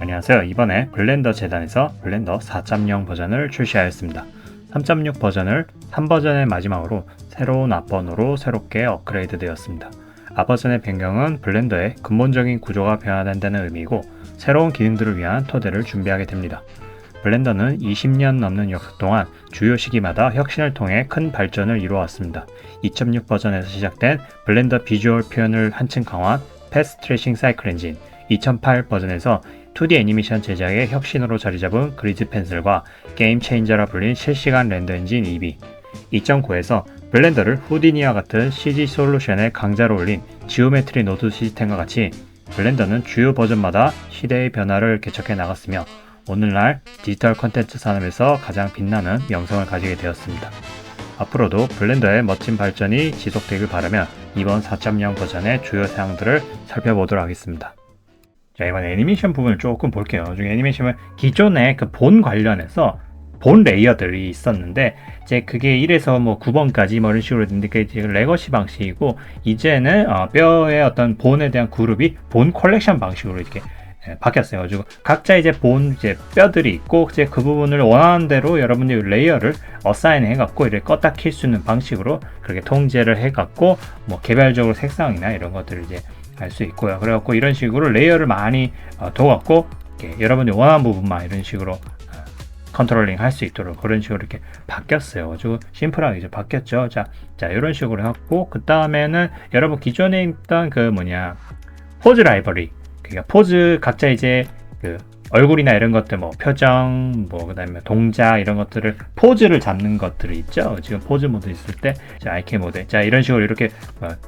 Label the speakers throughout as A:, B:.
A: 안녕하세요. 이번에 블렌더 재단에서 블렌더 4.0 버전을 출시하였습니다. 3.6 버전을 3버전의 마지막으로 새로운 앞번호로 새롭게 업그레이드 되었습니다. 앞버전의 변경은 블렌더의 근본적인 구조가 변화된다는 의미이고 새로운 기능들을 위한 토대를 준비하게 됩니다. 블렌더는 20년 넘는 역사 동안 주요 시기마다 혁신을 통해 큰 발전을 이루어왔습니다. 2.6 버전에서 시작된 블렌더 비주얼 표현을 한층 강화한 패스 트레이싱 사이클 엔진, 2008 버전에서 2D 애니메이션 제작의 혁신으로 자리잡은 그리즈 펜슬과 게임 체인저라 불린 실시간 렌더 엔진 EB, 2.9에서 블렌더를 후디니와 같은 CG 솔루션에 강자로 올린 지오메트리 노드 시스템과 같이 블렌더는 주요 버전마다 시대의 변화를 개척해 나갔으며 오늘날 디지털 콘텐츠 산업에서 가장 빛나는 명성을 가지게 되었습니다. 앞으로도 블렌더의 멋진 발전이 지속되길 바라며 이번 4.0 버전의 주요 사항들을 살펴보도록 하겠습니다. 자, 이번 애니메이션 부분을 조금 볼게요. 중에 애니메이션은 기존의 그 본 관련해서 본 레이어들이 있었는데 이제 그게 1에서 뭐 9번까지 뭐 이런 식으로 됐는데 그게 이제 레거시 방식이고 이제는 뼈의 어떤 본에 대한 그룹이 본 컬렉션 방식으로 이렇게 바뀌었어요. 가지고 각자 이제 본 이제 뼈들이 있고 이제 그 부분을 원하는 대로 여러분들이 레이어를 어사인 해갖고 이렇게 껐다 킬 수 있는 방식으로 그렇게 통제를 해갖고 뭐 개별적으로 색상이나 이런 것들을 이제 할 수 있고요. 그래갖고 이런 식으로 레이어를 많이 둬갖고 여러분들이 원하는 부분만 이런 식으로 컨트롤링 할 수 있도록 그런 식으로 이렇게 바뀌었어요. 가지고 심플하게 이제 바뀌었죠. 자 이런 식으로 해갖고 그 다음에는 여러분 기존에 있던 그 포즈 라이브러리, 그러니까 포즈 각자 이제 그 얼굴이나 이런 것들 뭐 표정 그다음에 동작 이런 것들을 포즈를 잡는 것들이 있죠. 지금 포즈 모드 있을 때 IK 모드 이런 식으로 이렇게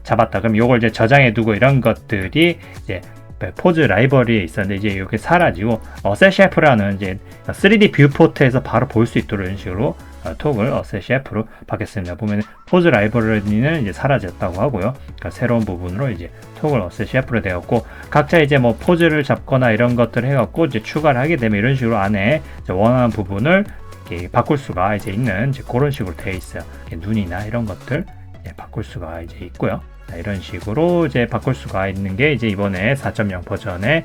A: 잡았다 그럼 요걸 이제 저장해 두고 이런 것들이 이제 포즈 라이브러리에 있었는데 이제 이렇게 사라지고 어셋 셰프라는 이제 3D 뷰포트에서 바로 볼 수 있도록 이런 식으로 톡을 어셋 셰프로 바뀌었습니다. 보면 포즈 라이브러리는 이제 사라졌다고 하고요. 그러니까 새로운 부분으로 이제 톡을 어셋 셰프로 되었고 각자 이제 뭐 포즈를 잡거나 이런 것들을 해갖고 이제 추가를 하게 되면 이런 식으로 안에 원하는 부분을 이렇게 바꿀 수가 이제 있는 이제 그런 식으로 되어 있어요. 눈이나 이런 것들 바꿀 수가 이제 있고요. 이런 식으로 이제 바꿀 수가 있는 게 이제 이번에 4.0 버전의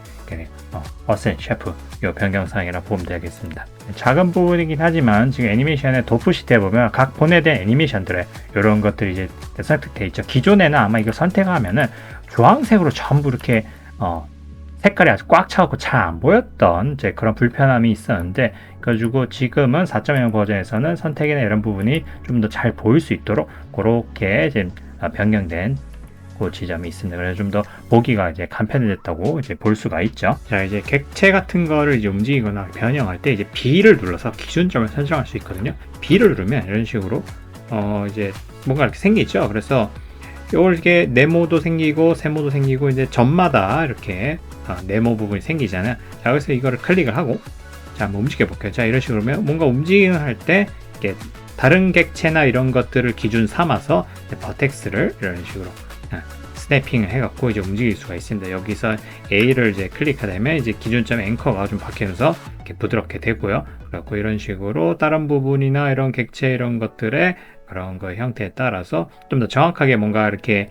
A: 어셋 셰프 요 변경사항이라 보면 되겠습니다. 작은 부분이긴 하지만 지금 애니메이션의 도프 시트에 보면 각 본에 대한 애니메이션들의 이런 것들이 이제 선택되어 있죠. 기존에는 아마 이거 선택하면은 주황색으로 전부 이렇게 색깔이 아주 꽉 차고 잘 안 보였던 이제 그런 불편함이 있었는데 그래가지고 지금은 4.0 버전에서는 선택이나 이런 부분이 좀 더 잘 보일 수 있도록 그렇게 이제 변경된 그 지점이 있습니다. 그래서 좀 더 보기가 이제 간편해졌다고 이제 볼 수가 있죠. 자, 이제 객체 같은 거를 이제 움직이거나 변형할 때 이제 B를 눌러서 기준점을 설정할 수 있거든요. B를 누르면 이런 식으로 이제 뭔가 이렇게 생기죠. 그래서 이렇게 네모도 생기고 세모도 생기고 이제 점마다 이렇게 네모 부분이 생기잖아요. 자, 그래서 이거를 클릭을 하고 자, 한번 움직여 볼게요. 자, 이런 식으로 뭔가 움직이는 할 때 이렇게 다른 객체나 이런 것들을 기준 삼아서 버텍스를 이런 식으로 스냅핑을 해갖고 이제 움직일 수가 있습니다. 여기서 A를 이제 클릭하다면 이제 기준점 앵커가 좀 바뀌면서 이렇게 부드럽게 되고요. 그래갖고 이런 식으로 다른 부분이나 이런 객체 이런 것들의 그런 거 형태에 따라서 좀 더 정확하게 뭔가 이렇게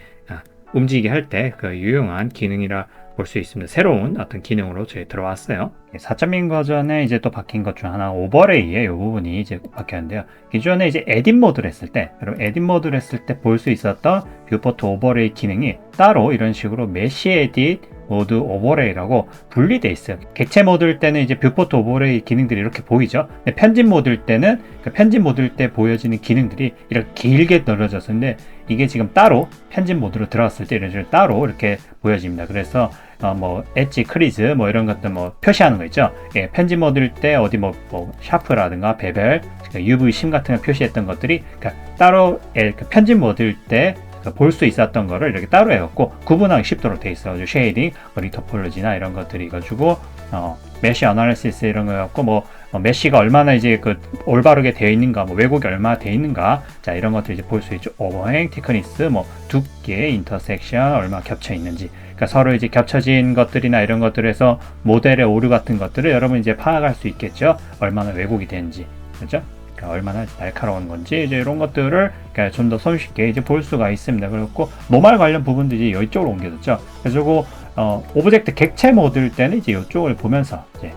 A: 움직이게 할 때 그 유용한 기능이라 볼 수 있습니다. 새로운 어떤 기능으로 저희 들어왔어요. 4.0 버전에 이제 또 바뀐 것 중 하나 오버레이의 이 부분이 이제 바뀌었는데요. 기존에 이제 에딧 모드를 했을 때, 여러분 에딧 모드를 했을 때 볼 수 있었던 뷰포트 오버레이 기능이 따로 이런 식으로 메시 에딧 모드 오버레이라고 분리되어 있어요. 객체 모드일 때는 이제 뷰포트 오버레이 기능들이 이렇게 보이죠. 편집 모드일 때는 그 편집 모드일 때 보여지는 기능들이 이렇게 길게 늘어졌는데 이게 지금 따로 편집 모드로 들어갔을 때 이런 식으로 따로 이렇게 보여집니다. 그래서 엣지, 크리즈 이런 것들 표시하는 거 있죠. 편집 모드일 때 어디 샤프라든가 베벨, UV 심 같은 거 표시했던 것들이 따로 편집 모드일 때 볼 수 있었던 거를 이렇게 따로 해갖고 구분하기 쉽도록 돼 있어요. 쉐이딩, 리토폴로지나 이런 것들이 가지고 메쉬 어널리시스 이런 거 갖고 메쉬가 얼마나 이제 올바르게 되어 있는가, 왜곡이 얼마나 되어 있는가, 자 이런 것들 이제 볼 수 있죠. 오버행, 티크니스, 두께, 인터섹션 얼마 겹쳐 있는지, 그러니까 서로 이제 겹쳐진 것들이나 이런 것들에서 모델의 오류 같은 것들을 여러분 이제 파악할 수 있겠죠. 얼마나 왜곡이 되는지, 그렇죠? 얼마나 날카로운 건지 이제 이런 것들을 좀 더 손쉽게 이제 볼 수가 있습니다. 그리고 노말 관련 부분도 이제 이쪽으로 옮겨졌죠. 그래서 오브젝트 객체 모드일 때는 이제 이쪽을 보면서 이제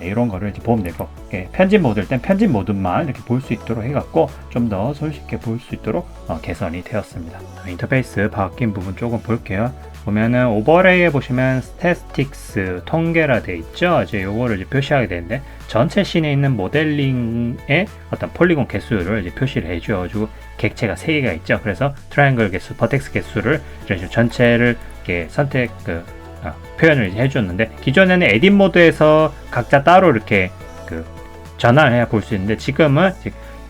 A: 이런 거를 이제 보면 되고, 편집 모드일 땐 편집 모드만 이렇게 볼 수 있도록 해갖고 좀 더 손쉽게 볼 수 있도록 개선이 되었습니다. 인터페이스 바뀐 부분 조금 볼게요. 보면은 오버레이에 보시면 스태틱스 통계라 돼 있죠. 이제 요거를 이제 표시하게 되는데, 전체 씬에 있는 모델링의 어떤 폴리곤 개수를 이제 표시를 해줘가지고 객체가 3개가 있죠. 그래서 트라이앵글 개수, 버텍스 개수를 이런 식으로 전체를 이렇게 선택 표현을 이제 해줬는데, 기존에는 에딧 모드에서 각자 따로 이렇게 전환을 해야 볼 수 있는데, 지금은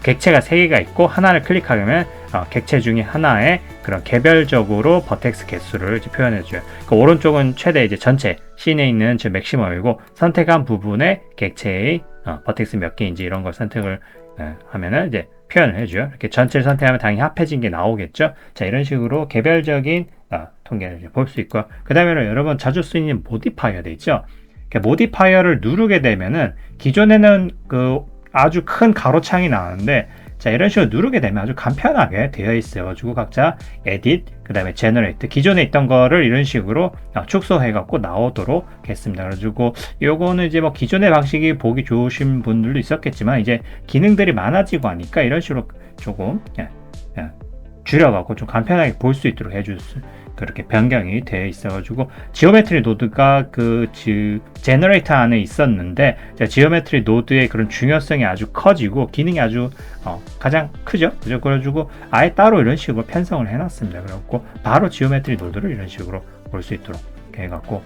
A: 객체가 3개가 있고 하나를 클릭하면 객체 중에 하나의 그런 개별적으로 버텍스 개수를 이제 표현해줘요. 그러니까 오른쪽은 최대 이제 전체 씬에 있는 맥시멈이고, 선택한 부분에 객체의 버텍스 몇 개인지 이런 걸 선택을 하면은 이제 표현을 해줘요. 이렇게 전체를 선택하면 당연히 합해진 게 나오겠죠. 자, 이런 식으로 개별적인 통계를 볼 수 있고요. 그 다음에 여러분 자주 쓰이는 모디파이어 돼 있죠. 모디파이어를 누르게 되면은 기존에는 아주 큰 가로창이 나왔는데, 자, 이런 식으로 누르게 되면 아주 간편하게 되어 있어가지고 각자 에딧, 그 다음에 제너레이트, 기존에 있던 거를 이런 식으로 축소해갖고 나오도록 했습니다. 그래가지고 요거는 이제 뭐 기존의 방식이 보기 좋으신 분들도 있었겠지만, 이제 기능들이 많아지고 하니까 이런 식으로 조금 줄여갖고 좀 간편하게 볼 수 있도록 해줄 수, 그렇게 변경이 되어 있어가지고, 지오메트리 노드가 제너레이터 안에 있었는데, 지오메트리 노드의 그런 중요성이 아주 커지고 기능이 아주 가장 크죠. 그죠? 그래가지고 아예 따로 이런 식으로 편성을 해놨습니다. 그래갖고 바로 지오메트리 노드를 이런 식으로 볼 수 있도록 해갖고,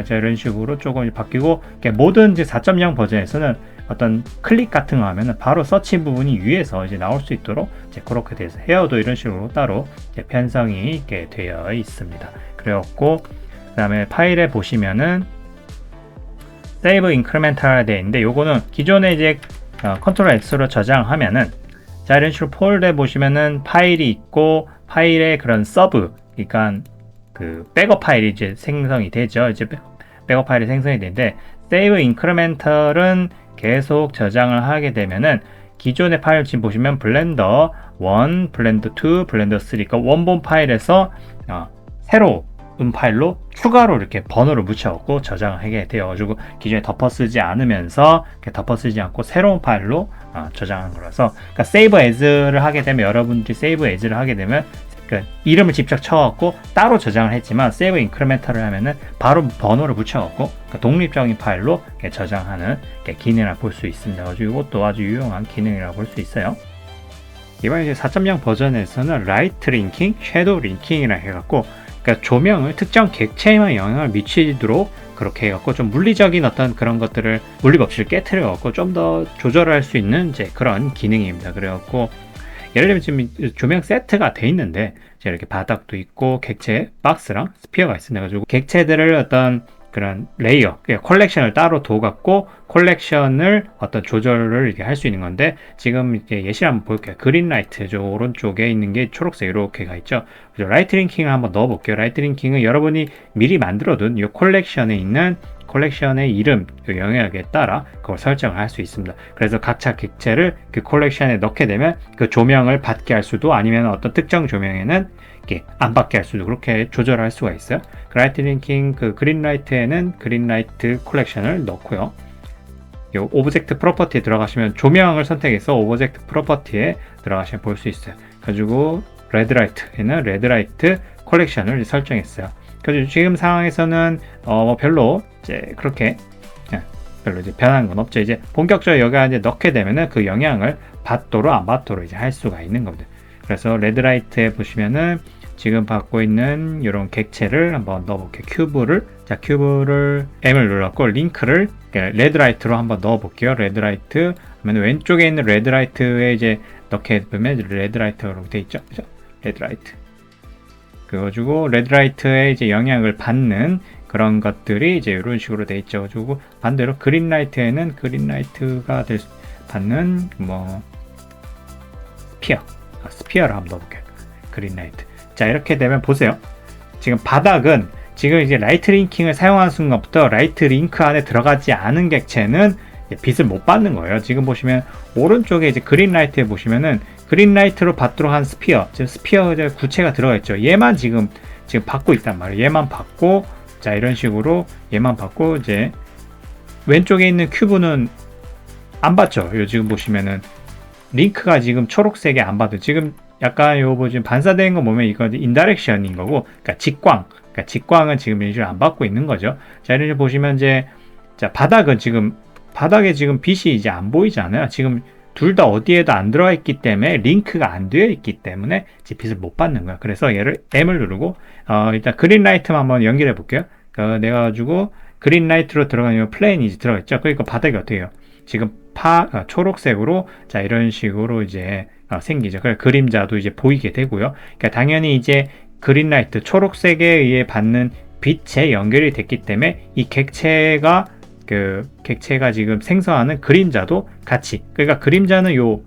A: 이런 식으로 조금 바뀌고, 모든 이제 4.0 버전에서는 어떤 클릭 같은 거 하면은 바로 서치 부분이 위에서 이제 나올 수 있도록 이제 그렇게 돼서 헤어도 이런 식으로 따로 이제 편성이 있게 되어 있습니다. 그래갖고 그 다음에 파일에 보시면은 세이브 인크리멘탈 되어 있는데, 요거는 기존에 이제 컨트롤 X로 저장하면은, 자, 이런 식으로 폴더에 보시면은 파일이 있고, 파일에 그런 서브, 그러니까 백업 파일이 이제 생성이 되죠. 이제 백업 파일이 생성이 되는데, 세이브 인크리멘탈은 계속 저장을 하게 되면은 기존의 파일 지금 보시면 블렌더 1, 블렌더 2, 블렌더 3, 그러니까 원본 파일에서 새로운 파일로 추가로 이렇게 번호를 묻혀갖고 저장을 하게 되어가지고, 기존에 덮어쓰지 않으면서 덮어쓰지 않고 새로운 파일로 저장한 거라서, 그러니까 세이브 에즈를 하게 되면, 여러분들이 세이브 에즈를 하게 되면 이름을 직접 쳐갖고 따로 저장을 했지만, 세이브 인크리멘탈을 하면은 바로 번호를 붙여갖고 독립적인 파일로 저장하는 기능을 볼 수 있습니다. 그래서 이것도 아주 유용한 기능이라고 볼 수 있어요. 이번에 이제 4.0 버전에서는 라이트 링킹, 섀도우 링킹이라 해갖고, 그러니까 조명을 특정 객체에만 영향을 미치도록 그렇게 해갖고 좀 물리적인 어떤 그런 것들을, 물리법칙을 깨트려갖고 좀 더 조절할 수 있는 이제 그런 기능입니다. 그래갖고 예를 들면 지금 조명 세트가 돼 있는데, 이렇게 바닥도 있고 객체 박스랑 스피어가 있습니다. 가지고 객체들을 어떤 그런 레이어, 컬렉션을 따로 둬갖고 컬렉션을 어떤 조절을 이렇게 할 수 있는 건데, 지금 이제 예시를 한번 볼게요. 그린라이트, 저 오른쪽에 있는 게 초록색 이렇게 가 있죠. 그래서 라이트 링킹을 한번 넣어 볼게요. 라이트 링킹은 여러분이 미리 만들어둔 이 컬렉션에 있는 컬렉션의 이름, 영역에 따라 그걸 설정을 할 수 있습니다. 그래서 각자 객체를 그 컬렉션에 넣게 되면 그 조명을 받게 할 수도, 아니면 어떤 특정 조명에는 이렇게 안 받게 할 수도, 그렇게 조절할 수가 있어요. 라이트 링킹 그린라이트에는 그린라이트 컬렉션을 넣고요. 이 오브젝트 프로퍼티에 들어가시면 조명을 선택해서 오브젝트 프로퍼티에 들어가시면 볼 수 있어요. 가지고 레드라이트에는 레드라이트 컬렉션을 설정했어요. 그래서 지금 상황에서는 별로 이제 그렇게 별로 이제 변한 건 없죠. 이제 본격적으로 여기가 이제 넣게 되면은 그 영향을 받도록 안 받도록 이제 할 수가 있는 겁니다. 그래서 레드라이트에 보시면은 지금 받고 있는 이런 객체를 한번 넣어볼게요. 큐브를 M을 눌렀고 링크를 레드라이트로 한번 넣어볼게요. 레드라이트 하면 왼쪽에 있는 레드라이트에 이제 넣게 되면 레드라이트로 돼 있죠. 그죠? 레드라이트. 그래가지고 레드라이트에 이제 영향을 받는 그런 것들이 이제 이런 식으로 돼 있죠. 그리고 반대로 그린라이트에는 그린라이트가 받는 스피어를 한번 넣어볼게요. 그린라이트. 자, 이렇게 되면 보세요. 지금 바닥은 지금 이제 라이트 링킹을 사용하는 순간부터 라이트 링크 안에 들어가지 않은 객체는 빛을 못 받는 거예요. 지금 보시면 오른쪽에 이제 그린라이트에 보시면은 그린라이트로 받도록 한 스피어, 지금 스피어 구체가 들어가 있죠. 얘만 지금 받고 있단 말이에요. 얘만 받고, 자, 이런 식으로 얘만 받고 이제 왼쪽에 있는 큐브는 안 받죠. 요 지금 보시면은 링크가 지금 초록색에 안 받아. 지금 약간 요 지금 반사된 거 보면 이거 인다렉션인 거고, 그러니까 직광. 그러니까 직광은 지금 이런 식으로 안 받고 있는 거죠. 자, 이런 식으로 보시면 이제 자, 바닥은 지금 바닥에 지금 빛이 이제 안 보이잖아요. 지금 둘 다 어디에도 안 들어가 있기 때문에 링크가 안 되어 있기 때문에 이제 빛을 못 받는 거야. 그래서 얘를 M을 누르고 일단 그린라이트만 한번 연결해 볼게요. 내가 가지고 그린라이트로 들어가는 플레인이 이제 들어가 있죠. 그러니까 바닥이 어떻게 해요? 지금 초록색으로 자 이런 식으로 이제 생기죠. 그래서 그림자도 이제 보이게 되고요. 그러니까 당연히 이제 그린라이트 초록색에 의해 받는 빛에 연결이 됐기 때문에 이 객체가 지금 생성하는 그림자도 같이, 그러니까 그림자는 요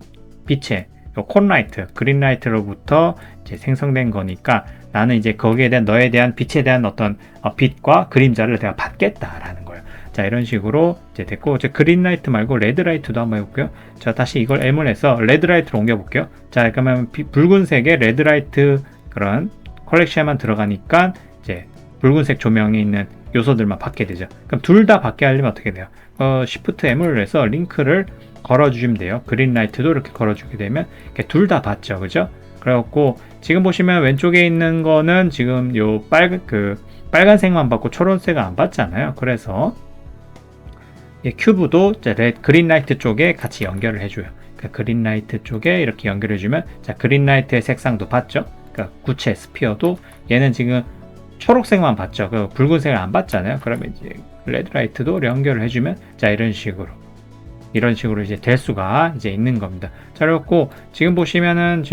A: 빛의 요 콘라이트, 그린라이트로부터 이제 생성된 거니까 나는 이제 거기에 대한 너에 대한 빛에 대한 어떤 빛과 그림자를 내가 받겠다라는 거예요. 자, 이런 식으로 이제 됐고, 이제 그린라이트 말고 레드라이트도 한번 해볼게요. 자, 다시 이걸 M을 해서 레드라이트로 옮겨볼게요. 자, 그러면 붉은색의 레드라이트 그런 컬렉션만 들어가니까 이제 붉은색 조명이 있는 요소들만 받게 되죠. 그럼 둘 다 받게 하려면 어떻게 돼요? Shift M을 해서 링크를 걸어주시면 돼요. 그린라이트도 이렇게 걸어주게 되면 둘 다 받죠. 그죠? 그래갖고 지금 보시면 왼쪽에 있는 거는 지금 요 빨간색만 받고 초록색은 안 받잖아요. 그래서 큐브도 그린라이트 쪽에 같이 연결을 해줘요. 그러니까 그린라이트 쪽에 이렇게 연결해주면 자 그린라이트의 색상도 받죠. 그러니까 구체 스피어도 얘는 지금 초록색만 받죠. 붉은색을 안 받잖아요. 그러면 이제 레드라이트도 연결을 해주면 자 이런 식으로 이제 될 수가 이제 있는 겁니다. 자, 그렇고 지금 보시면은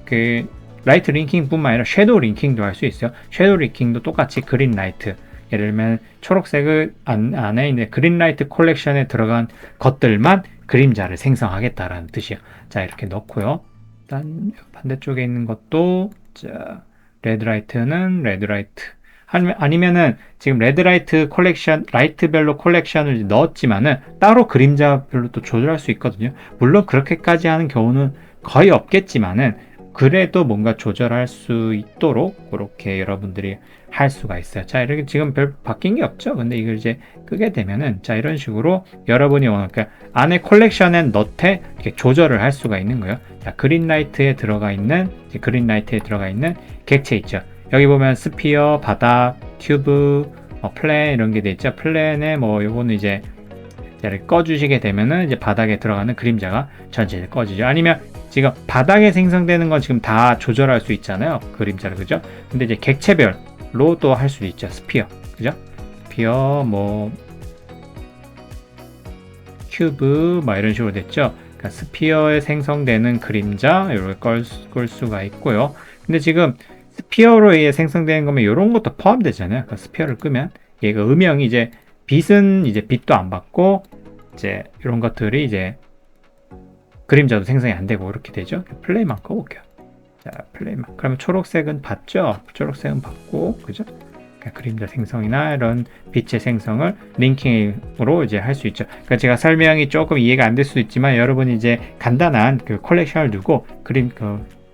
A: 그 라이트 링킹뿐만 아니라 섀도우 링킹도 할 수 있어요. 섀도우 링킹도 똑같이 그린 라이트. 예를 들면 초록색을 안에 있는 그린 라이트 컬렉션에 들어간 것들만 그림자를 생성하겠다라는 뜻이에요. 자, 이렇게 넣고요. 일단 반대쪽에 있는 것도 자 레드라이트는 레드라이트. 아니면은 지금 레드라이트 컬렉션, 라이트별로 컬렉션을 넣었지만은 따로 그림자별로 또 조절할 수 있거든요. 물론 그렇게까지 하는 경우는 거의 없겠지만은 그래도 뭔가 조절할 수 있도록 그렇게 여러분들이 할 수가 있어요. 자, 이렇게 지금 별 바뀐 게 없죠. 근데 이걸 이제 끄게 되면은 자 이런 식으로 여러분이 원하는 그러니까 안에 컬렉션에 넣되 이렇게 조절을 할 수가 있는 거예요. 자, 그린라이트에 들어가 있는 객체 있죠. 여기 보면 스피어, 바닥, 큐브, 플랜 이런 게 돼 있죠. 플랜에 요거는 이제 꺼주시게 되면은 이제 바닥에 들어가는 그림자가 전체 꺼지죠. 아니면 지금 바닥에 생성되는 건 지금 다 조절할 수 있잖아요. 그림자를 그죠? 근데 이제 객체별로 또 할 수도 있죠. 스피어 그죠? 스피어 큐브 이런 식으로 됐죠. 그러니까 스피어에 생성되는 그림자 이렇게 끌 수가 있고요. 근데 지금 스피어로 의해 생성되는 거면 이런 것도 포함되잖아요. 그러니까 스피어를 끄면 얘가 음영이 이제 빛은 이제 빛도 안 받고 이제 이런 것들이 이제 그림자도 생성이 안 되고 이렇게 되죠. 플레이만 꺼볼게요. 자, 플레이만. 그러면 초록색은 받죠. 초록색은 받고 그죠? 그러니까 그림자 생성이나 이런 빛의 생성을 링킹으로 이제 할 수 있죠. 그러니까 제가 설명이 조금 이해가 안 될 수도 있지만 여러분이 이제 간단한 컬렉션을 두고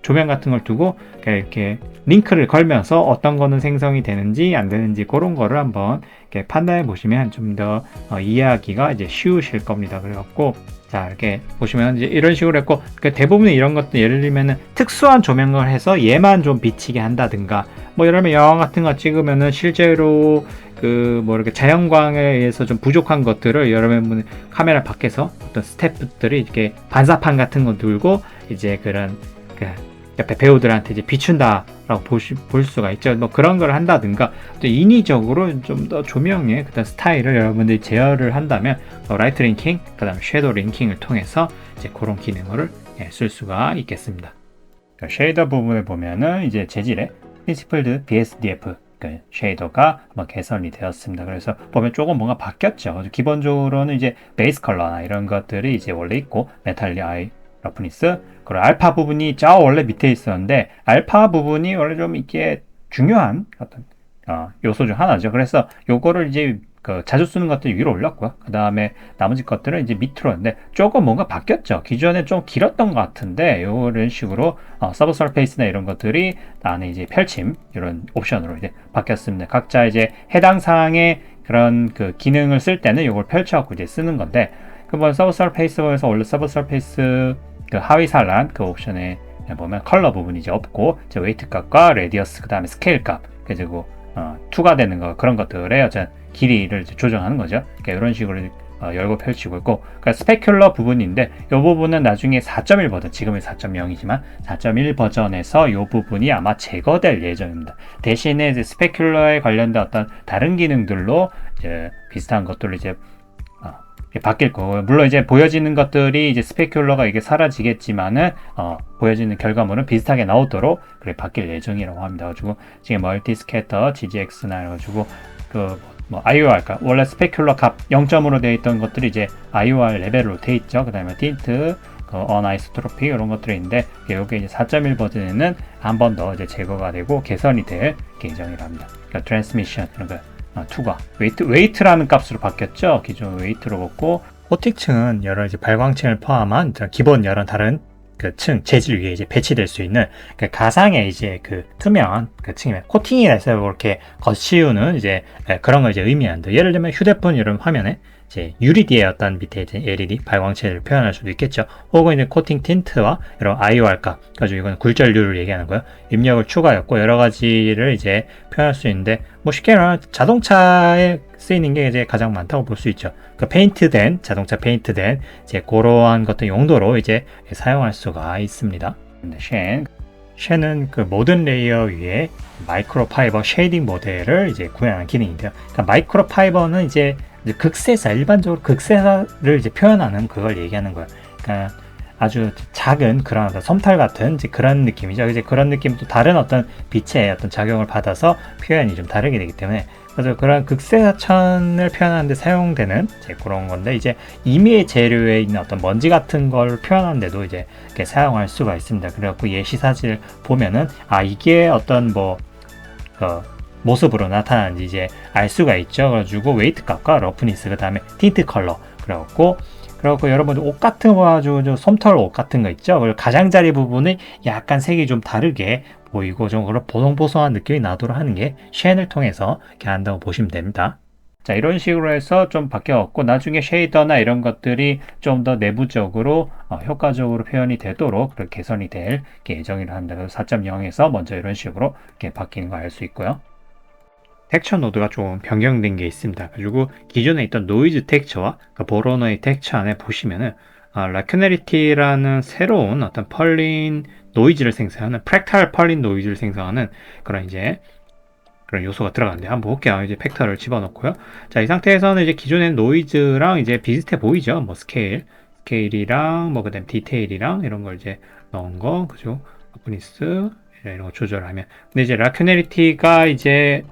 A: 조명 같은 걸 두고 이렇게 링크를 걸면서 어떤 거는 생성이 되는지 안 되는지 그런 거를 한번 이렇게 판단해 보시면 좀 더 이해하기가 이제 쉬우실 겁니다. 그래갖고 자 이렇게 보시면 이제 이런 식으로 했고 대부분 이런 것도 예를 들면은 특수한 조명을 해서 얘만 좀 비치게 한다든가 이러면 영화 같은 거 찍으면은 실제로 이렇게 자연광에 의해서 좀 부족한 것들을 여러분 카메라 밖에서 어떤 스태프들이 이렇게 반사판 같은 거 들고 이제 그런 옆에 배우들한테 이제 비춘다라고 볼 수가 있죠. 그런 걸 한다든가 또 인위적으로 좀 더 조명의 그런 스타일을 여러분들이 제어를 한다면 라이트 링킹, 그다음 섀도우 링킹을 통해서 이제 그런 기능을 쓸 수가 있겠습니다. 쉐이더 부분을 보면은 이제 재질에 프린시플드 BSDF 쉐이더가 개선이 되었습니다. 그래서 보면 조금 뭔가 바뀌었죠. 기본적으로는 이제 베이스 컬러나 이런 것들이 이제 원래 있고 메탈릭 아이 러프니스 그리고 알파 부분이 저 원래 밑에 있었는데 알파 부분이 원래 좀 이게 중요한 어떤 요소 중 하나죠. 그래서 요거를 이제 그 자주 쓰는 것들 위로 올렸고요. 그 다음에 나머지 것들은 이제 밑으로 했는데 조금 뭔가 바뀌었죠. 기존에 좀 길었던 것 같은데 이런 식으로 서브 서페이스나 이런 것들이 안에 이제 펼침 이런 옵션으로 이제 바뀌었습니다. 각자 이제 해당 사항의 그런 그 기능을 쓸 때는 이걸 펼쳐갖고 이제 쓰는 건데, 그번 서브 서페이스에서 원래 서브 서페이스 그 하위 산란 그 옵션에 보면 컬러 부분이 이제 없고 이제 웨이트 값과 레디어스 그 다음에 스케일 값 그리고 투가 되는 거 그런 것들의 어떤 길이를 조정하는 거죠. 그러니까 이런 식으로 열고 펼치고 있고, 그러니까 스페큘러 부분인데 이 부분은 나중에 4.1 버전, 지금은 4.0이지만 4.1 버전에서 이 부분이 아마 제거될 예정입니다. 대신에 이제 스페큘러에 관련된 어떤 다른 기능들로 이제 비슷한 것들로 이제 바뀔 거고요. 물론 이제 보여지는 것들이 이제 스페큘러가 이게 사라지겠지만은 보여지는 결과물은 비슷하게 나오도록 그래 바뀔 예정이라고 합니다. 가지고 지금 멀티 스캐터, GGX나 해가지고 뭐 IOR까 원래 스페큘러 값 0점으로 되어 있던 것들이 이제 IOR 레벨로 되어 있죠. 그 다음에 틴트, 어나이소트로피 이런 것들이 있는데 이게 이제 4.1 버전에는 한 번 더 이제 제거가 되고 개선이 될 예정이랍니다. 그러니까 트랜스미션 이런 거. 투가 웨이트라는 값으로 바뀌었죠. 기존 웨이트로 먹고, 코팅층은 여러 이제 발광층을 포함한 기본 여러 다른 그 층 재질 위에 이제 배치될 수 있는 그 가상의 이제 그 투명한 그 층이면 코팅이라 해서 이렇게 거치우는 이제 그런 걸 이제 의미하는데, 예를 들면 휴대폰 이런 화면에 이제 유리디의 어떤 밑에 이제 LED 발광체를 표현할 수도 있겠죠. 혹은 이제 코팅 틴트와 이런 IOR 값 가지고 이건 굴절률을 얘기하는 거예요. 입력을 추가했고 여러 가지를 이제 표현할 수 있는데, 뭐 쉽게 말하면 자동차에 쓰이는 게 이제 가장 많다고 볼 수 있죠. 그 페인트된 자동차 페인트된 이제 그러한 것들 용도로 이제 사용할 수가 있습니다. 쉔은 그 모든 레이어 위에 마이크로 파이버 쉐이딩 모델을 이제 구현하는 기능인데요. 그러니까 마이크로 파이버는 이제 극세사, 일반적으로 극세사를 이제 표현하는 그걸 얘기하는 거예요. 그러니까 아주 작은 그런 솜털 같은 이제 그런 느낌이죠. 이제 그런 느낌도 다른 어떤 빛의 어떤 작용을 받아서 표현이 좀 다르게 되기 때문에, 그래서 그런 극세사천을 표현하는데 사용되는 이제 그런 건데, 이제 임의의 재료에 있는 어떤 먼지 같은 걸 표현하는데도 이제 이렇게 사용할 수가 있습니다. 그래갖고 예시 사진을 보면은 이게 어떤 모습으로 나타나는지 이제 알 수가 있죠. 그래가지고 웨이트 값과 러프니스 그 다음에 틴트 컬러 그래갖고 여러분들 옷 같은 거 가지고 솜털 옷 같은 거 있죠. 그리고 가장자리 부분이 약간 색이 좀 다르게 보이고 좀 그런 보송보송한 느낌이 나도록 하는 게 쉔을 통해서 이렇게 한다고 보시면 됩니다. 자, 이런 식으로 해서 좀 바뀌었고, 나중에 쉐이더나 이런 것들이 좀 더 내부적으로 효과적으로 표현이 되도록 그렇게 개선이 될 예정이라 합니다. 그래서 4.0에서 먼저 이런 식으로 이렇게 바뀌는 거 알 수 있고요. 텍처 노드가 좀 변경된 게 있습니다. 그리고 기존에 있던 노이즈 텍처와 보로노의 텍처 안에 보시면은 라큐네리티라는 새로운 어떤 펄린 노이즈를 생성하는 프랙탈 펄린 노이즈를 생성하는 그런 이제 그런 요소가 들어가는데, 한번 볼게요. 이제 팩터를 집어넣고요. 자, 이 상태에서는 이제 기존의 노이즈랑 이제 비슷해 보이죠. 뭐 스케일이랑 뭐 그다음 디테일이랑 이런 걸 이제 넣은 거, 그죠? 러프니스 이런 거 조절하면. 근데 이제 라큐네리티가 이제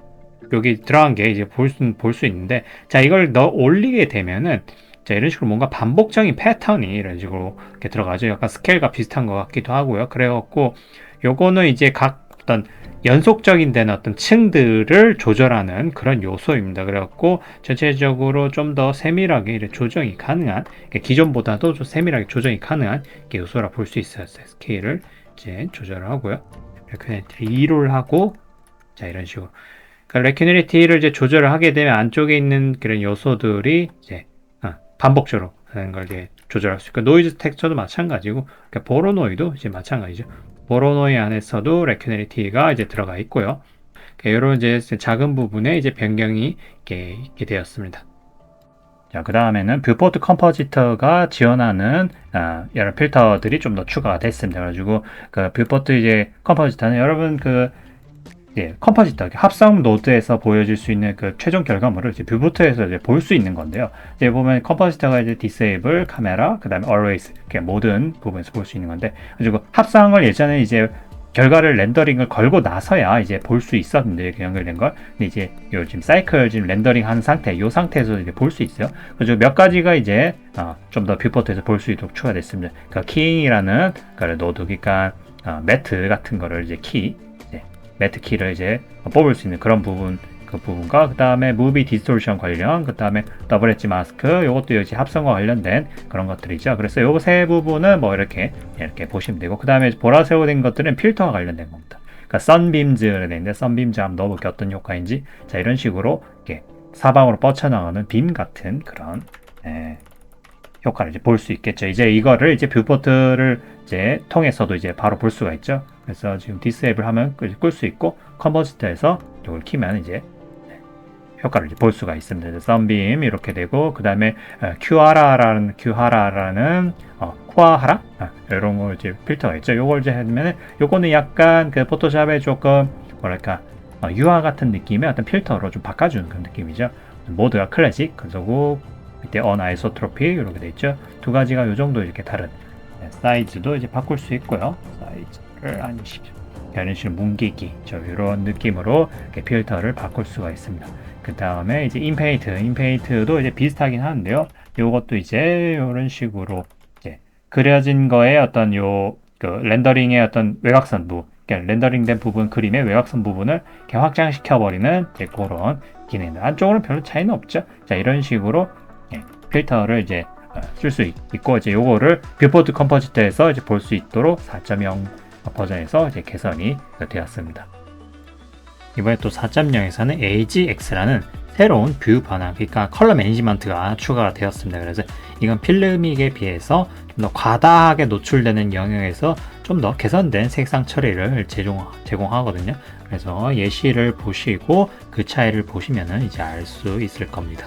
A: 여기 들어간 게 이제 볼 수 있는데, 자, 이걸 올리게 되면은 자, 이런 식으로 뭔가 반복적인 패턴이 이런 식으로 이렇게 들어가죠. 약간 스케일과 비슷한 것 같기도 하고요. 그래갖고 요거는 이제 각 어떤 연속적인 되는 어떤 층들을 조절하는 그런 요소입니다. 그래갖고 전체적으로 좀 더 세밀하게 이렇게 조정이 가능한, 기존보다도 좀 세밀하게 조정이 가능한 요소라 볼 수 있어요. 스케일을 이제 조절을 하고요. 레큐네리티 2를 하고, 자, 이런 식으로. 그러니까 레큐네리티를 이제 조절을 하게 되면 안쪽에 있는 그런 요소들이 이제 반복적으로 하는 걸 이제 조절할 수 있고, 노이즈 텍스처도 마찬가지고, 그러니까 보로노이도 이제 마찬가지죠. 보로노이 안에서도 레큐네리티가 이제 들어가 있고요. 이런 이제 작은 부분에 이제 변경이 있게 되었습니다. 자, 그 다음에는 뷰포트 컴포지터가 지원하는 여러 필터들이 좀 더 추가가 됐습니다. 그래가지고 그 뷰포트 이제 컴포지터는 여러분 컴포지터 합성 노드에서 보여줄 수 있는 그 최종 결과물을 이제 뷰포트에서 이제 볼 수 있는 건데요. 이제 보면 컴포지터가 이제 disable 카메라, 그 다음에 always 이렇게 모든 부분에서 볼 수 있는 건데, 그리고 합성을 예전에 이제 결과를 렌더링을 걸고 나서야 이제 볼 수 있었는데, 이렇게 연결된 걸. 근데 이제 요 지금 사이클 지금 렌더링 하는 상태, 이 상태에서 이제 볼 수 있어요. 그리고 몇 가지가 이제 좀 더 뷰포트에서 볼 수 있도록 추가됐습니다. 그러니까 키잉이라는 노드, 그러니까 매트 같은 거를 이제 매트 키를 이제 뽑을 수 있는 그런 부분, 그 부분과 그 다음에 무비 디스토션 관련, 그 다음에 더블 엣지 마스크, 요것도 역시 합성과 관련된 그런 것들이죠. 그래서 요 세 부분은 뭐 이렇게 보시면 되고, 그 다음에 보라색으로 된 것들은 필터와 관련된 겁니다. 그러니까 선빔즈가 되는데, 선빔즈 한번 넣어볼게 어떤 효과인지. 자, 이런 식으로 이렇게 사방으로 뻗쳐나가는 빔 같은 그런 효과를 이제 볼 수 있겠죠. 이제 이거를 이제 뷰포트를 이제 통해서도 이제 바로 볼 수가 있죠. 그래서 지금 디스앱을 하면 끌 수 있고, 컨버지터에서 이걸 키면 이제 효과를 이제 볼 수가 있습니다. 썬빔 이렇게 되고, 그 다음에 큐하라라는 쿠아하라 이런 거 이제 필터가 있죠. 요걸 이제 하면은 요거는 약간 그 포토샵에 조금 뭐랄까 유화 같은 느낌의 어떤 필터로 좀 바꿔주는 그런 느낌이죠. 모드가 클래식, 그리고 밑에 어나이소트로피 이렇게 돼 있죠. 두 가지가 요 정도 이렇게 다른 사이즈도 이제 바꿀 수 있고요. 사이즈를 이런 식으로 뭉개기 이런 느낌으로 이렇게 필터를 바꿀 수가 있습니다. 그 다음에 이제 인페인트도 이제 비슷하긴 하는데요. 요것도 이제 이런 식으로 이제 그려진 거에 어떤 그 렌더링의 어떤 외곽선 부분, 렌더링된 부분 그림의 외곽선 부분을 이렇게 확장시켜 버리는 그런 기능입니다. 안쪽으로는 별로 차이는 없죠. 자, 이런 식으로 필터를 이제 쓸 수 있고, 이제 요거를 뷰포트 컴포지터에서 이제 볼 수 있도록 4.0 버전에서 이제 개선이 되었습니다. 이번에 또 4.0에서는 AGX라는 새로운 뷰 변환, 그러니까 컬러 매니지먼트가 추가가 되었습니다. 그래서 이건 필름믹에 비해서 좀 더 과다하게 노출되는 영역에서 좀 더 개선된 색상 처리를 제공하거든요. 그래서 예시를 보시고 그 차이를 보시면은 이제 알 수 있을 겁니다.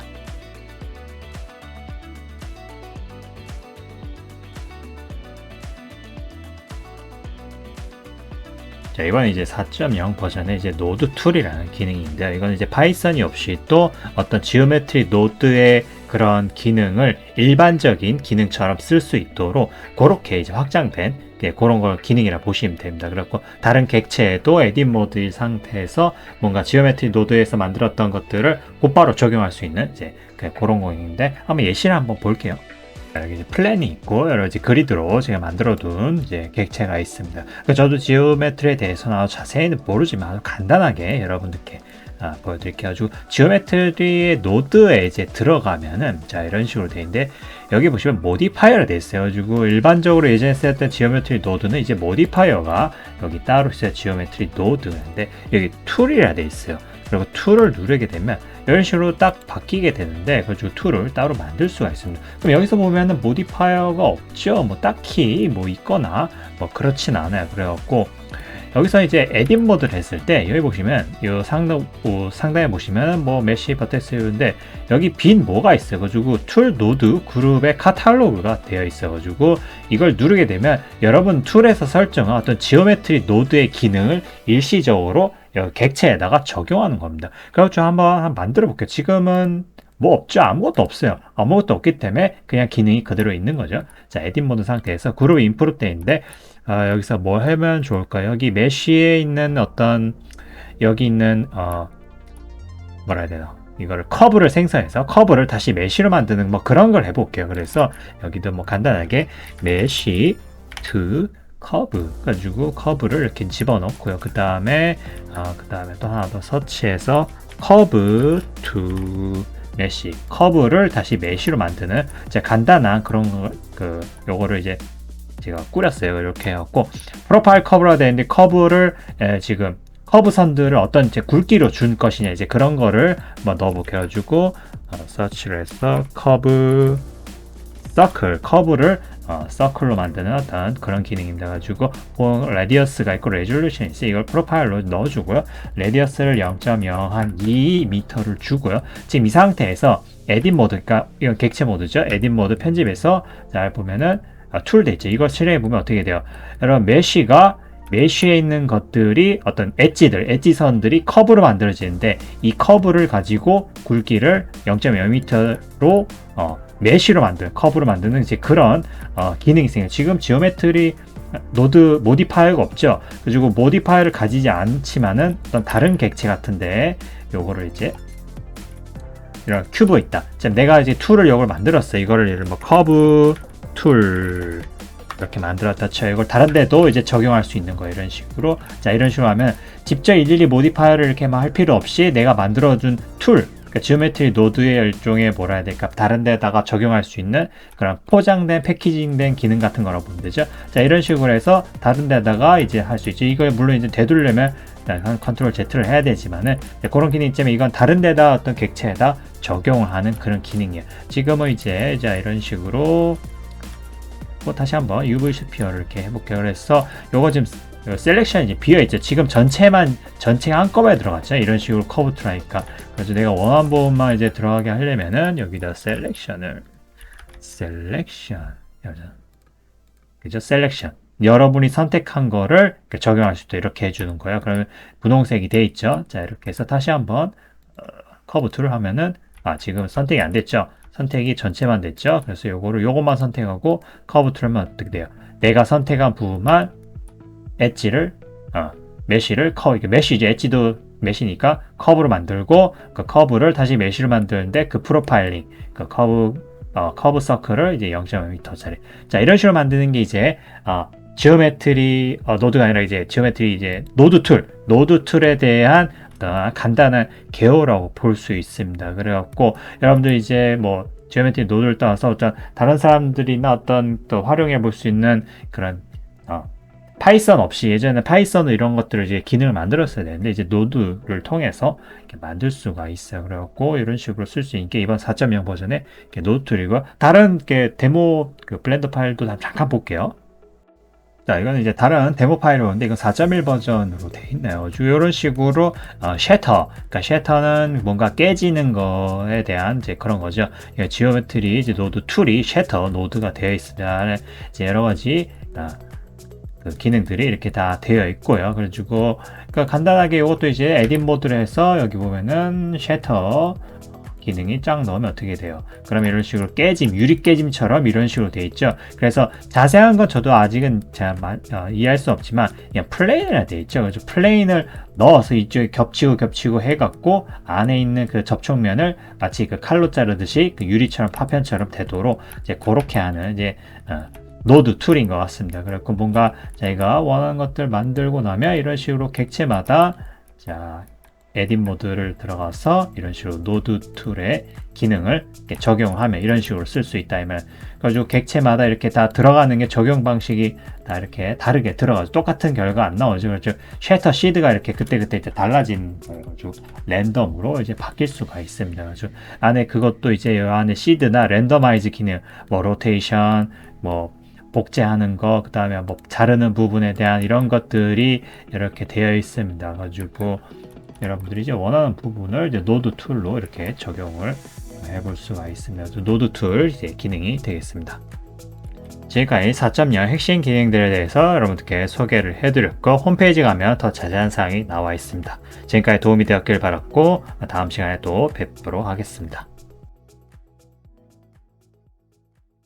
A: 자, 이번에 이제 4.0 버전의 이제 노드 툴이라는 기능인데요. 이건 이제 파이썬이 없이 또 어떤 지오메트리 노드의 그런 기능을 일반적인 기능처럼 쓸 수 있도록 그렇게 이제 확장된 그런 걸 기능이라 보시면 됩니다. 그렇고 다른 객체에도 에딧 모드인 상태에서 뭔가 지오메트리 노드에서 만들었던 것들을 곧바로 적용할 수 있는 이제 그런 거인데, 한번 예시를 한번 볼게요. 여기 이제 플랜이 있고 여러 가지 그리드로 제가 만들어둔 이제 객체가 있습니다. 저도 지오메트리에 대해서는 아주 자세히는 모르지만 아주 간단하게 여러분들께 보여드릴게요. 아주 지오메트리의 노드에 이제 들어가면은 자, 이런 식으로 되어 있는데, 여기 보시면 모디파이어가 되어 있어요. 그리고 일반적으로 예전에 쓰였던 지오메트리 노드는 이제 모디파이어가 여기 따로 있어요. 지오메트리 노드인데 여기 툴이라 되어 있어요. 그리고 툴을 누르게 되면 이런 식으로 딱 바뀌게 되는데, 그래서 툴을 따로 만들 수가 있습니다. 그럼 여기서 보면은 모디파이어가 없죠. 뭐 딱히 뭐 있거나 뭐 그렇진 않아요. 그래갖고 여기서 이제 에딧 모드를 했을 때 여기 보시면 이 상단에 보시면 뭐 메시 버테스인데 여기 빈 뭐가 있어요. 그래가지고 툴 노드 그룹의 카탈로그가 되어 있어가지고 이걸 누르게 되면 여러분 툴에서 설정한 어떤 지오메트리 노드의 기능을 일시적으로 객체에다가 적용하는 겁니다. 그래서 한번 만들어 볼게요. 지금은 뭐 없죠. 아무것도 없어요. 아무것도 없기 때문에 그냥 기능이 그대로 있는 거죠. 자, 에딧 모드 상태에서 그룹 인프루 때인데 여기서 뭐 하면 좋을까요? 여기 메쉬에 있는 어떤 여기 있는 뭐라 해야 되나, 이거를 커브를 생성해서 커브를 다시 메쉬로 만드는 뭐 그런 걸 해볼게요. 그래서 여기도 뭐 간단하게 메쉬 to 커브 가지고 커브를 이렇게 집어넣고요. 그 다음에 또 하나 더 서치해서 커브 to 메쉬, 커브를 다시 메쉬로 만드는 간단한 그런 요거를 이제 제가 꾸렸어요. 이렇게 해갖고 프로파일 커브라 되는데, 커브를 지금 커브 선들을 어떤 이제 굵기로 준 것이냐, 이제 그런 거를 한번 넣어볼게요. 가지고 서치를 해서 커브 서클, 커브를 서클로 만드는 어떤 그런 기능입니다. 가지고 레디어스가 있고 레졸루션이 있어요. 이걸 프로파일로 넣어주고요. 레디어스를 0.012m를 주고요. 지금 이 상태에서 에딧 모드, 그러니까 이건 객체 모드죠. 에딧 모드 편집에서 잘 보면은 툴 돼 있죠. 이걸 실행해 보면 어떻게 돼요? 여러분 메쉬에 있는 것들이 어떤 엣지선들이 커브로 만들어지는데, 이 커브를 가지고 굵기를 0.0m로 메쉬로 커브로 만드는 이제 그런 기능이 생겨요. 지금 지오메트리 노드 모디파이어가 없죠. 그리고 모디파이어를 가지지 않지만은 어떤 다른 객체 같은데 요거를 이제 이런 큐브 있다. 자, 내가 이제 툴을 이걸 만들었어요. 이거를 예를 뭐 커브 툴 이렇게 만들었다 쳐요. 이걸 다른 데도 이제 적용할 수 있는 거예요. 이런 식으로. 자, 이런 식으로 하면 직접 일일이 모디파이어를 이렇게 막 할 필요 없이 내가 만들어준 툴, 그러니까 지오메트리 노드의 일종의 뭐라 해야 될까, 다른 데다가 적용할 수 있는 그런 포장된 패키징된 기능 같은 거라고 보면 되죠. 자, 이런 식으로 해서 다른 데다가 이제 할 수 있죠. 이걸 물론 이제 되돌려면 컨트롤 Z를 해야 되지만은 그런 기능 있지만 이건 다른 데다 어떤 객체에다 적용을 하는 그런 기능이에요. 지금은 이제 자, 이런 식으로 다시 한번 UV 스피어를 이렇게 해볼게요. 그래서 요거 지금 셀렉션이 이제 비어있죠. 지금 전체가 한꺼번에 들어갔죠. 이런 식으로 커브 툴하니까. 그래서 내가 원하는 부분만 이제 들어가게 하려면은 여기다 셀렉션 그죠? 셀렉션. 여러분이 선택한 거를 적용할 수 있도록 이렇게 해주는 거예요. 그러면 분홍색이 돼 있죠. 자, 이렇게 해서 다시 한번 커브 툴을 하면은 지금 선택이 안 됐죠. 선택이 전체만 됐죠. 그래서 요것만 선택하고 커브 툴하면 어떻게 돼요? 내가 선택한 부분만 엣지를 메쉬를 메쉬지, 엣지도 메쉬니까 커브로 만들고 그 커브를 다시 메쉬로 만드는데 그 프로파일링 그 커브 서클을 이제 0.5m짜리. 자, 이런 식으로 만드는 게 이제 지오메트리 노드가 아니라 이제 지오메트리 이제 노드 툴에 대한 간단한 개요라고 볼 수 있습니다. 그래갖고 여러분들 이제 뭐 지오메트리 노드를 따라서 어떤 다른 사람들이나 어떤 또 활용해 볼 수 있는 그런 파이썬 없이, 예전에 파이썬으로 이런 것들을 이제 기능을 만들었어야 되는데 이제 노드를 통해서 이렇게 만들 수가 있어요. 그래갖고 이런 식으로 쓸 수 있는 게 이번 4.0 버전에 노드 툴이고요. 다른 데모 블렌더 파일도 잠깐 볼게요. 자, 이거는 이제 다른 데모 파일을 보는데 이건 4.1 버전으로 되어 있나요? 이런 식으로 셔터, 그러니까 셔터는 뭔가 깨지는 거에 대한 이제 그런 거죠. 지오메트리 이제 노드 툴이 셔터 노드가 되어 있습니다. 이제 여러 가지 그 기능들이 이렇게 다 되어 있고요. 그래가지고 간단하게 이것도 이제 에딧 모드로 해서 여기 보면은 셔터 기능이 쫙 넣으면 어떻게 돼요? 그럼 이런 식으로 유리 깨짐처럼 이런 식으로 되어 있죠. 그래서 자세한 건 저도 아직은 잘 이해할 수 없지만 그냥 플레인이라 되어 있죠. 그래서 플레인을 넣어서 이쪽에 겹치고 해갖고 안에 있는 그 접촉면을 마치 그 칼로 자르듯이 그 유리처럼 파편처럼 되도록 이제 그렇게 하는 이제 노드 툴인 것 같습니다. 그래서 뭔가 자기가 원하는 것들 만들고 나면 이런 식으로 객체마다 에딧 모드를 들어가서 이런 식으로 노드 툴의 기능을 이렇게 적용하면 이런 식으로 쓸 수 있다. 그래가지고 객체마다 이렇게 다 들어가는 게 적용 방식이 다 이렇게 다르게 들어가죠. 똑같은 결과 안 나오죠. 그렇죠. 쉐터 시드가 이렇게 그때그때 이제 달라진 거여가지고 랜덤으로 이제 바뀔 수가 있습니다. 그래서 안에 그것도 이제 이 안에 시드나 랜더마이즈 기능, 뭐 로테이션, 뭐 복제하는 거, 그 다음에 뭐 자르는 부분에 대한 이런 것들이 이렇게 되어 있습니다. 가지고 여러분들이 이제 원하는 부분을 이제 노드 툴로 이렇게 적용을 해볼 수가 있습니다. 노드 툴 이제 기능이 되겠습니다. 지금까지 4.0 핵심 기능들에 대해서 여러분들께 소개를 해드렸고 홈페이지 가면 더 자세한 사항이 나와 있습니다. 지금까지 도움이 되었길 바랐고 다음 시간에 또 뵙도록 하겠습니다.